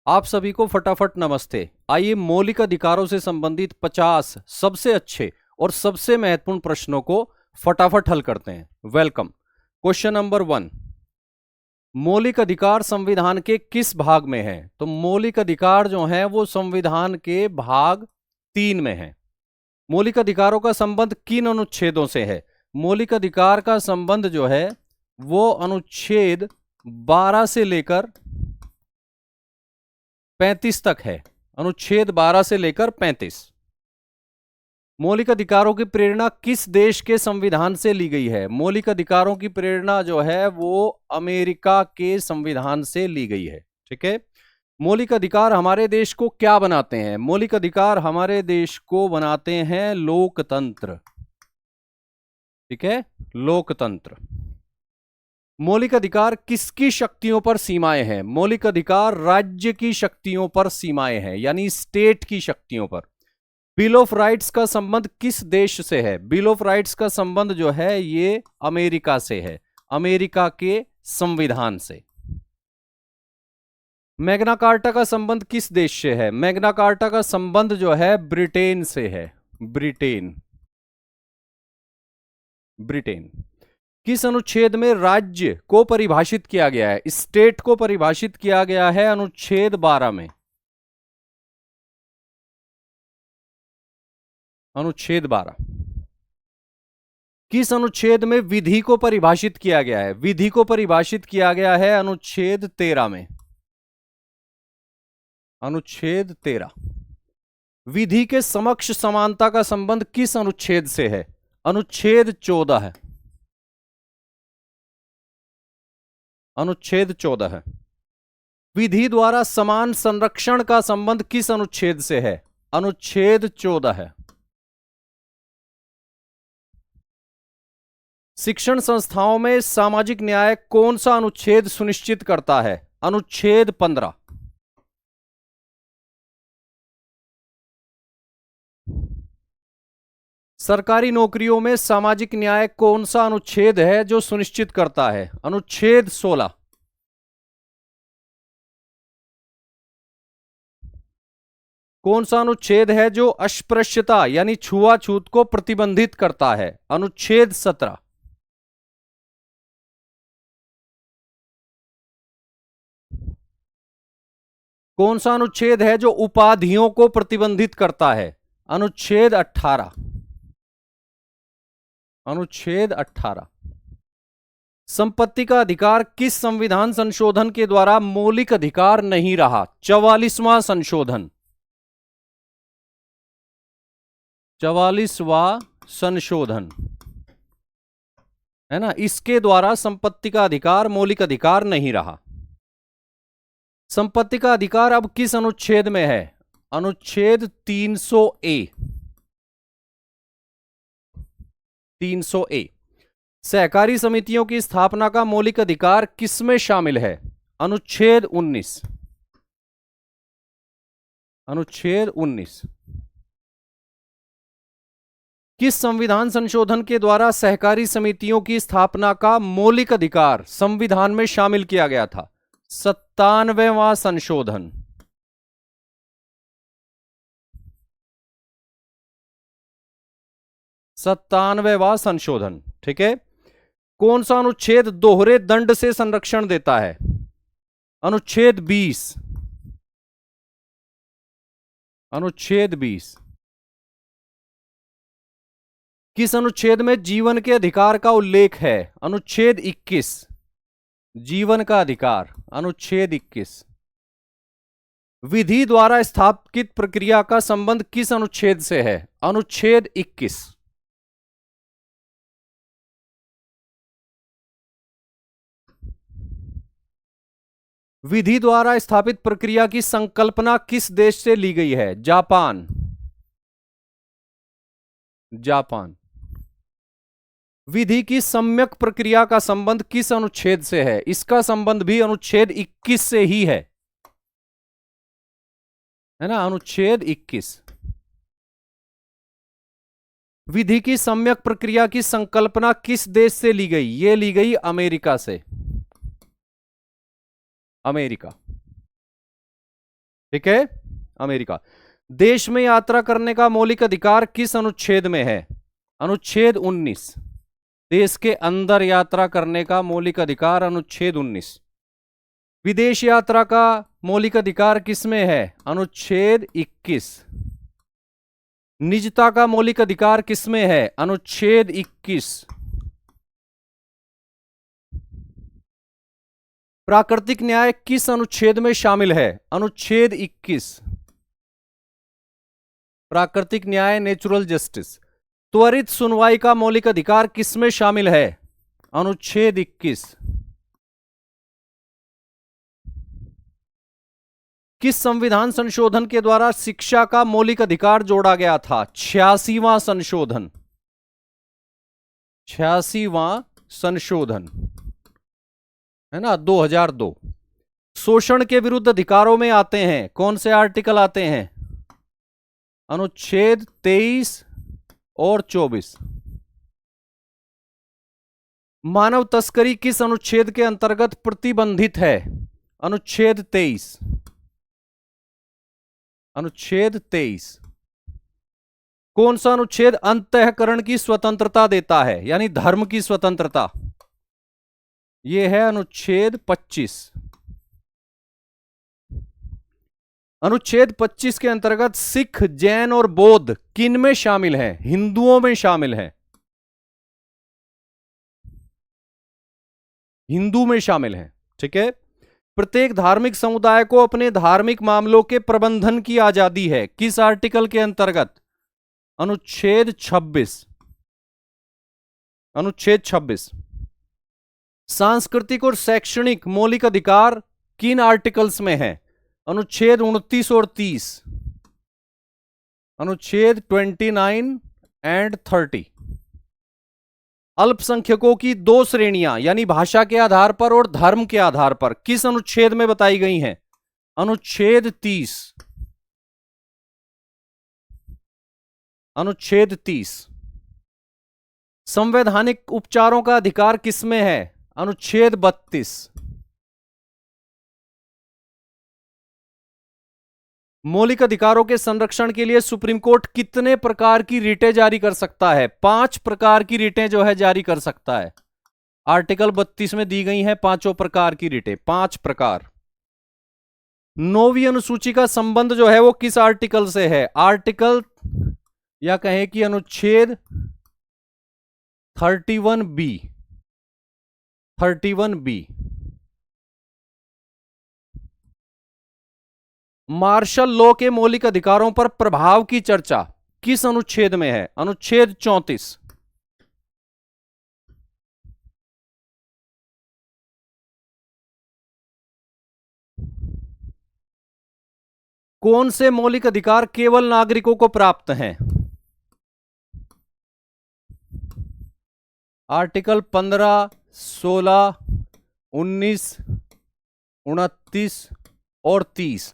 आप सभी को फटाफट नमस्ते। आइए मौलिक अधिकारों से संबंधित 50 सबसे अच्छे और सबसे महत्वपूर्ण प्रश्नों को फटाफट हल करते हैं। वेलकम। क्वेश्चन नंबर 1, मौलिक अधिकार संविधान के किस भाग में है? तो मौलिक अधिकार जो है वो संविधान के भाग 3 में है। मौलिक अधिकारों का संबंध किन अनुच्छेदों से है? मौलिक अधिकार का संबंध जो है वो अनुच्छेद 12 से लेकर 35 तक है। अनुच्छेद 12 से लेकर 35। मौलिक अधिकारों की प्रेरणा किस देश के संविधान से ली गई है? मौलिक अधिकारों की प्रेरणा जो है वो अमेरिका के संविधान से ली गई है। ठीक है। मौलिक अधिकार हमारे देश को क्या बनाते हैं? मौलिक अधिकार हमारे देश को बनाते हैं लोकतंत्र। ठीक है, लोकतंत्र। मौलिक अधिकार किसकी शक्तियों पर सीमाएं हैं? मौलिक अधिकार राज्य की शक्तियों पर सीमाएं हैं, यानी स्टेट की शक्तियों पर। बिल ऑफ राइट्स का संबंध किस देश से है? बिल ऑफ राइट्स का संबंध जो है ये अमेरिका से है, अमेरिका के संविधान से। मैग्ना कार्टा का संबंध किस देश से है? मैग्ना कार्टा का संबंध जो है ब्रिटेन से है। ब्रिटेन। ब्रिटेन। किस अनुच्छेद में राज्य को परिभाषित किया गया है? स्टेट को परिभाषित किया गया है अनुच्छेद 12 में। अनुच्छेद 12। किस अनुच्छेद में विधि को परिभाषित किया गया है? विधि को परिभाषित किया गया है अनुच्छेद 13 में। अनुच्छेद 13। विधि के समक्ष समानता का संबंध किस अनुच्छेद से है? अनुच्छेद 14 है। अनुच्छेद 14 है। विधि द्वारा समान संरक्षण का संबंध किस अनुच्छेद से है? अनुच्छेद 14 है। शिक्षण संस्थाओं में सामाजिक न्याय कौन सा अनुच्छेद सुनिश्चित करता है? अनुच्छेद 15। सरकारी नौकरियों में सामाजिक न्याय कौन सा अनुच्छेद है जो सुनिश्चित करता है? अनुच्छेद 16। कौन सा अनुच्छेद है जो अस्पृश्यता यानी छुआछूत को प्रतिबंधित करता है? अनुच्छेद 17। कौन सा अनुच्छेद है जो उपाधियों को प्रतिबंधित करता है? अनुच्छेद 18। अनुच्छेद 18। संपत्ति का अधिकार किस संविधान संशोधन के द्वारा मौलिक अधिकार नहीं रहा? 44वां संशोधन। 44वां संशोधन है ना, इसके द्वारा संपत्ति का अधिकार मौलिक अधिकार नहीं रहा। संपत्ति का अधिकार अब किस अनुच्छेद में है? अनुच्छेद 300A। 300A। सहकारी समितियों की स्थापना का मौलिक अधिकार किसमें शामिल है? अनुच्छेद 19। अनुच्छेद 19। किस संविधान संशोधन के द्वारा सहकारी समितियों की स्थापना का मौलिक अधिकार संविधान में शामिल किया गया था? 97वां संशोधन। 97वां संशोधन। ठीक है। कौन सा अनुच्छेद दोहरे दंड से संरक्षण देता है? अनुच्छेद 20। अनुच्छेद 20। किस अनुच्छेद में जीवन के अधिकार का उल्लेख है? अनुच्छेद 21। जीवन का अधिकार। अनुच्छेद 21। विधि द्वारा स्थापित प्रक्रिया का संबंध किस अनुच्छेद से है? अनुच्छेद 21। विधि द्वारा स्थापित प्रक्रिया की संकल्पना किस देश से ली गई है? जापान। जापान। विधि की सम्यक प्रक्रिया का संबंध किस अनुच्छेद से है? इसका संबंध भी अनुच्छेद 21 से ही है ना, अनुच्छेद 21। विधि की सम्यक प्रक्रिया की संकल्पना किस देश से ली गई? यह ली गई अमेरिका से। अमेरिका। ठीक है, अमेरिका। देश में यात्रा करने का मौलिक अधिकार किस अनुच्छेद में है? अनुच्छेद 19। देश के अंदर यात्रा करने का मौलिक अधिकार अनुच्छेद 19। विदेश यात्रा का मौलिक अधिकार किसमें है? अनुच्छेद 21। निजता का मौलिक अधिकार किसमें है? अनुच्छेद 21। प्राकृतिक न्याय किस अनुच्छेद में शामिल है? अनुच्छेद 21। प्राकृतिक न्याय, नेचुरल जस्टिस। त्वरित सुनवाई का मौलिक अधिकार किसमें शामिल है? अनुच्छेद 21। किस संविधान संशोधन के द्वारा शिक्षा का मौलिक अधिकार जोड़ा गया था? 86वां संशोधन। 86वां संशोधन है ना, 2002। शोषण के विरुद्ध अधिकारों में आते हैं कौन से आर्टिकल आते हैं? अनुच्छेद 23 और 24। मानव तस्करी किस अनुच्छेद के अंतर्गत प्रतिबंधित है? अनुच्छेद 23। अनुच्छेद 23। कौन सा अनुच्छेद अंतःकरण की स्वतंत्रता देता है, यानी धर्म की स्वतंत्रता? यह है अनुच्छेद 25। अनुच्छेद 25 के अंतर्गत सिख, जैन और बौद्ध किन में शामिल हैं? हिंदुओं में शामिल हैं। हिंदू में शामिल हैं, ठीक है। प्रत्येक धार्मिक समुदाय को अपने धार्मिक मामलों के प्रबंधन की आजादी है, किस आर्टिकल के अंतर्गत? अनुच्छेद 26। अनुच्छेद 26। सांस्कृतिक और शैक्षणिक मौलिक अधिकार किन आर्टिकल्स में है? अनुच्छेद 29 और 30। अनुच्छेद 29 एंड 30। अल्पसंख्यकों की दो श्रेणियां, यानी भाषा के आधार पर और धर्म के आधार पर, किस अनुच्छेद में बताई गई हैं? अनुच्छेद 30। अनुच्छेद 30। संवैधानिक उपचारों का अधिकार किसमें है? अनुच्छेद 32। मौलिक अधिकारों के संरक्षण के लिए सुप्रीम कोर्ट कितने प्रकार की रिटें जारी कर सकता है? 5 प्रकार की रिटें जो है जारी कर सकता है। आर्टिकल 32 में दी गई हैं 5 प्रकार की रिटें, 5 प्रकार। 9वीं अनुसूची का संबंध जो है वो किस आर्टिकल से है? आर्टिकल या कहें कि अनुच्छेद 31B। 31B। मार्शल लॉ के मौलिक अधिकारों पर प्रभाव की चर्चा किस अनुच्छेद में है? अनुच्छेद 34। कौन से मौलिक अधिकार केवल नागरिकों को प्राप्त हैं? आर्टिकल 15, 16, 19, 29 और 30।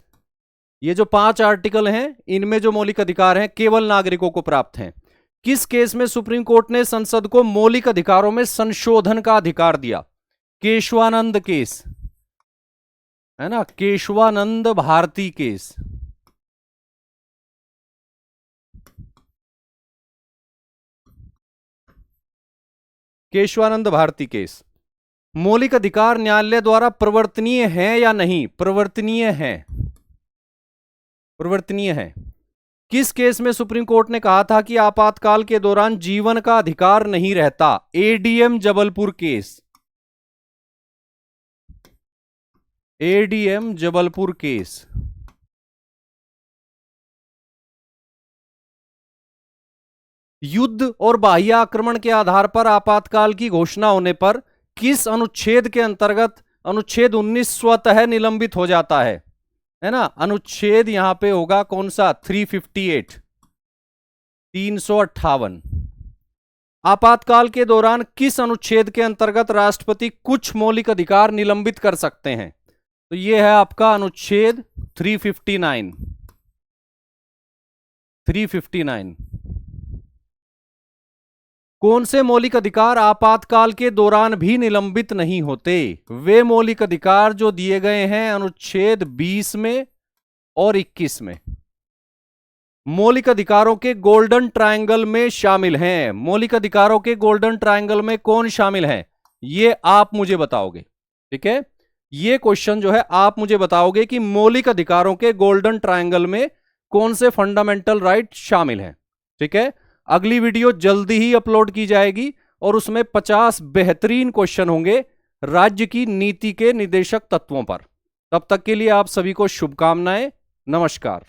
ये जो 5 आर्टिकल हैं, इनमें जो मौलिक अधिकार हैं केवल नागरिकों को प्राप्त हैं। किस केस में सुप्रीम कोर्ट ने संसद को मौलिक अधिकारों में संशोधन का अधिकार दिया? केशवानंद केस है ना, केशवानंद भारती केस। केशवानंद भारती केस। मौलिक अधिकार न्यायालय द्वारा प्रवर्तनीय है या नहीं? प्रवर्तनीय है। प्रवर्तनीय है। किस केस में सुप्रीम कोर्ट ने कहा था कि आपातकाल के दौरान जीवन का अधिकार नहीं रहता? ADM Jabalpur case. ADM Jabalpur case. युद्ध और बाह्य आक्रमण के आधार पर आपातकाल की घोषणा होने पर किस अनुच्छेद के अंतर्गत अनुच्छेद 19 स्वतः निलंबित हो जाता है ना? अनुच्छेद यहां पे होगा कौन सा? 358, 358। आपातकाल के दौरान किस अनुच्छेद के अंतर्गत राष्ट्रपति कुछ मौलिक अधिकार निलंबित कर सकते हैं? तो यह है आपका अनुच्छेद 359। 359। कौन से मौलिक अधिकार आपातकाल के दौरान भी निलंबित नहीं होते? वे मौलिक अधिकार जो दिए गए हैं अनुच्छेद 20 में और 21 में मौलिक अधिकारों के गोल्डन ट्रायंगल में शामिल हैं। मौलिक अधिकारों के गोल्डन ट्रायंगल में कौन शामिल है, ये आप मुझे बताओगे। ठीक है, ये क्वेश्चन जो है आप मुझे बताओगे कि मौलिक अधिकारों के गोल्डन ट्रायंगल में कौन से फंडामेंटल राइट शामिल हैं। ठीक है, अगली वीडियो जल्दी ही अपलोड की जाएगी और उसमें 50 बेहतरीन क्वेश्चन होंगे राज्य की नीति के निर्देशक तत्वों पर। तब तक के लिए आप सभी को शुभकामनाएं। नमस्कार।